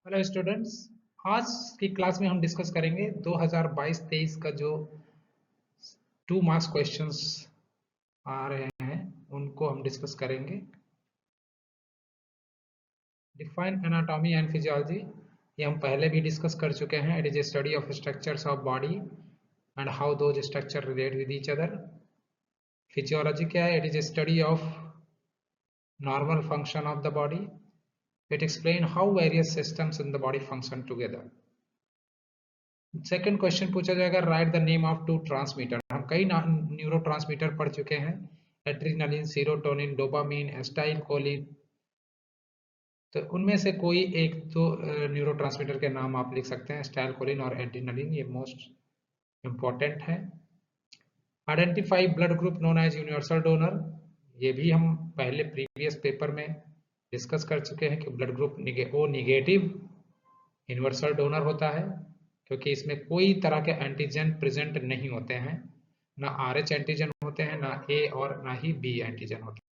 Hello students. आज की class में हम डिस्कस करेंगे 2022-23 का जो 2 मार्क्स क्वेश्चंस आ रहे हैं उनको हम डिस्कस करेंगे। डिफाइन एनाटॉमी एंड फिजियोलॉजी, ये हम पहले भी डिस्कस कर चुके हैं। It is a study of structures of body and how those structure relate with each other. Physiology क्या है? It is a study of normal function of the body. It explain how various systems in the body function together. Second question पूछा जाएगा, right the name of 2 transmitter. हम कई neuro transmitter पढ़ चुके हैं, adrenaline, serotonin, dopamine, acetyl Colin. तो उनमें से कोई एक दो न्यूरो ट्रांसमीटर के नाम आप लिख सकते हैं, एस्टाइल कोलिन और एड्रेनालिन, ये मोस्ट इंपॉर्टेंट है। Identify blood group known as universal donor, ये भी हम पहले प्रीवियस पेपर में डिस्कस कर चुके हैं कि blood group O negative universal donor होता है, क्योंकि इसमें कोई तरह के एंटीजन प्रेजेंट नहीं होते हैं, ना RH एंटीजन होते हैं, ना A और ना ही B एंटीजन होते हैं।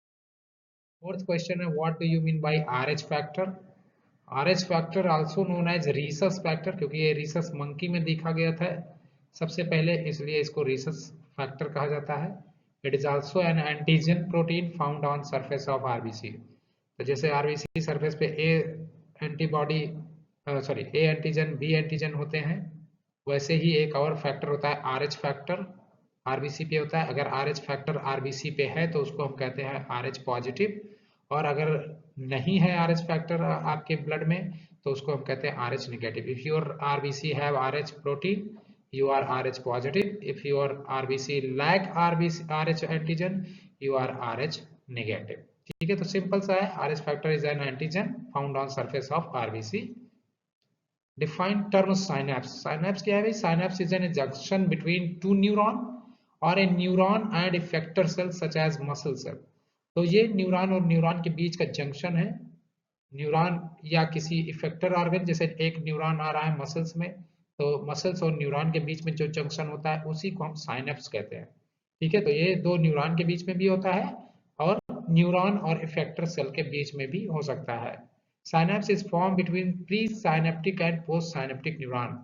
फोर्थ क्वेश्चन है, what do you mean by RH factor? RH factor also known as rhesus factor, क्योंकि ये रीसस मंकी में देखा गया था सबसे पहले, इसलिए इसको रीसस फैक्टर कहा जाता है। It is also an antigen protein found on surface of RBC। तो जैसे RBC सरफेस पे A antibody A antigen, B antigen होते हैं, वैसे ही एक और फैक्टर होता है RH फैक्टर, RBC पे होता है। अगर RH फैक्टर RBC पे है तो उसको हम कहते हैं RH पॉजिटिव, और अगर नहीं है RH फैक्टर आपके ब्लड में तो उसको हम कहते हैं RH negative. If your RBC have RH protein, you are RH positive. If your RBC lack RH antigen, you are RH negative. ठीक है, तो सिंपल सा है, RH factor is an antigen found on surface of RBC। Define term synapse. Synapse क्या है भाई? Synapse is an junction between 2 neuron और a neuron and effector cell such as muscle cell. तो ये न्यूरॉन और neuron के बीच का junction है। न्यूरॉन या किसी इफेक्टर ऑर्गन, जैसे एक न्यूरॉन आ रहा है मसल्स में, तो मसल्स और न्यूरॉन के बीच में जो जंक्शन होता है उसी को हम साइनेप्स कहते हैं। ठीक है, तो ये दो न्यूरॉन के बीच में भी होता है और न्यूरॉन और इफेक्टर सेल के बीच में भी हो सकता है। Synapse is form between pre synaptic and post synaptic neuron.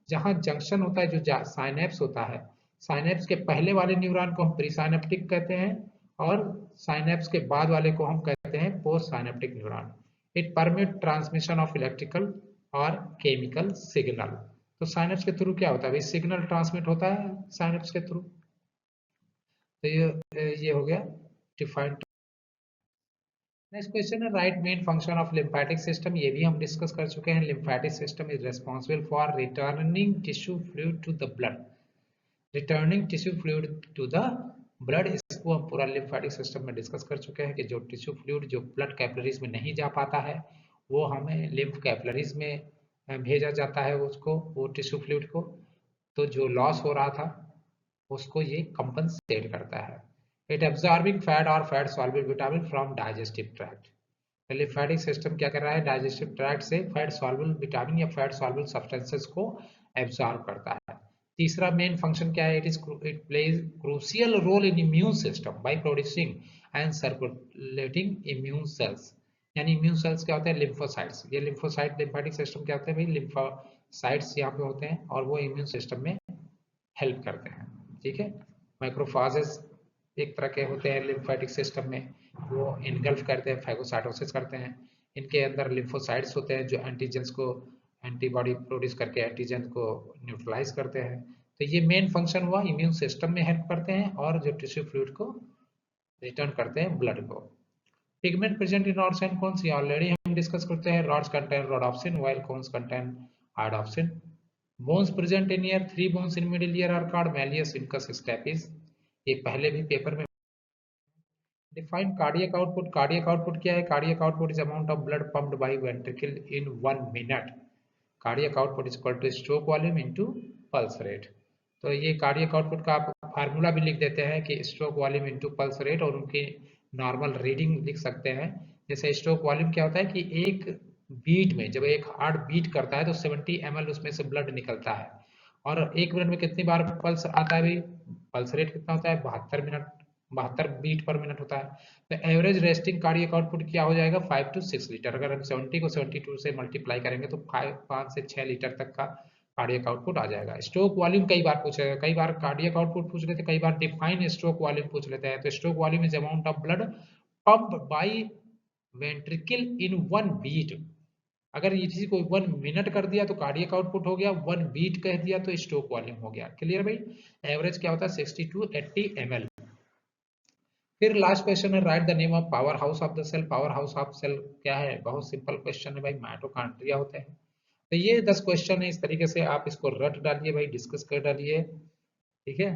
जहां जंक्शन होता है, जो साइनेप्स होता है, साइनेप्स के पहले वाले न्यूरॉन को हम प्री साइनेप्टिक कहते हैं और साइनेप्स के बाद वाले को हम कहते हैं post synaptic neuron. It permit transmission of electrical और केमिकल सिग्नल। तो साइनेप्स के थ्रू क्या होता है भाई? सिग्नल ट्रांसमिट होता है साइनेप्स के थ्रू। तो ये हो गया डिफाइंड। नेक्स्ट क्वेश्चन है, write main function of lymphatic system. ये भी हम डिस्कस कर चुके हैं। Lymphatic system is responsible for returning tissue fluid to the blood. Returning tissue fluid to the blood, इसको हम पूरा लिम्फेटिक सिस्टम में डिस्कस कर चुके हैं कि जो टिश्यू फ्लूइड जो ब्लड कैपिलरीज में नहीं जा पाता है वो हमें लिम्फ कैपिलरीज में भेजा जाता है, उसको, वो टिश्यू फ्लूइड को। तो जो लॉस हो रहा था उसको ये कंपनसेट करता है। इट एब्जॉर्बिंग फैट और fat soluble vitamin from digestive tract. लिम्फेटिक सिस्टम क्या कर रहा है? डाइजेस्टिव ट्रैक्ट से फैट सॉल्युबल विटामिन या फैट सॉल्युबल सब्सटेंसेस को एब्जॉर्ब करता है। तीसरा मेन फंक्शन क्या है? It plays crucial role in immune system by producing and circulating immune cells. यानी इम्यून सेल्स क्या होते हैं? लिम्फोसाइट्स। ये लिम्फोसाइट लिम्फेटिक सिस्टम क्या होते हैं भाई? लिम्फोसाइट्स यहाँ पे होते हैं और वो इम्यून सिस्टम में हेल्प करते हैं। ठीक है, माइक्रोफाजेस एक तरह के होते हैं लिम्फेटिक सिस्टम में, वो इनगल्फ करते हैं, फैगोसाइटोसिस करते हैं। इनके अंदर लिम्फोसाइट्स होते हैं जो एंटीजेंस को, एंटीबॉडी प्रोड्यूस करके एंटीजन को न्यूट्रलाइज करते हैं। तो ये मेन फंक्शन हुआ, इम्यून सिस्टम में हेल्प करते हैं और जो टिश्यू फ्लूइड को रिटर्न करते हैं ब्लड को। Pigment present in rods and cones, ये ऑलरेडी हम डिस्कस करते हैं। Rods contain rhodopsin while cones contain iodopsin. Bones present in ear, 3 bones in middle ear are called malleus, incus, stapes. ये पहले भी पेपर में। Define cardiac output. Cardiac output क्या है? Cardiac output is amount of blood pumped by ventricle in 1 minute. Cardiac output is equal to stroke volume into pulse rate. तो ये cardiac output का आप फार्मूला भी लिख देते हैं कि stroke volume into pulse rate, और उनकी नॉर्मल रीडिंग लिख सकते हैं। जैसे स्ट्रोक वॉल्यूम क्या होता है कि एक बीट में, जब एक हार्ट बीट करता है तो 70 ml उसमें से ब्लड निकलता है। और 1 मिनट में कितनी बार पल्स आता है भाई? पल्स रेट कितना होता है? 72 मिनट 72 बीट पर मिनट होता है। तो एवरेज रेस्टिंग कार्डियक आउटपुट क्या हो जाएगा 5 to 6 लीटर। अगर हम 70 को 72 से मल्टीप्लाई करेंगे तो 5 से 6 लीटर तक का कार्डियक आउटपुट आ जाएगा। स्ट्रोक वॉल्यूम कई बार पूछेगा, कई बार कार्डियक आउटपुट पूछ लेते, कई बार डिफाइन स्ट्रोक वॉल्यूम पूछ लेते हैं। तो stroke volume is amount of blood pump by ventricle in 1 beat. अगर ये किसी को 1 मिनट कर दिया तो कार्डियक आउटपुट हो गया, 1 बीट कह दिया तो स्ट्रोक वॉल्यूम हो गया। क्लियर भाई। एवरेज क्या होता है 60 to 80 ml। फिर लास्ट क्वेश्चन है write the name of power house of the cell. Power house of cell क्या है, बहुत सिंपल क्वेश्चन है भाई, माइटोकॉन्ड्रिया होते हैं। तो ये 10 क्वेश्चन है, इस तरीके से आप इसको रट डालिए भाई, डिस्कस कर डालिए, ठीक है।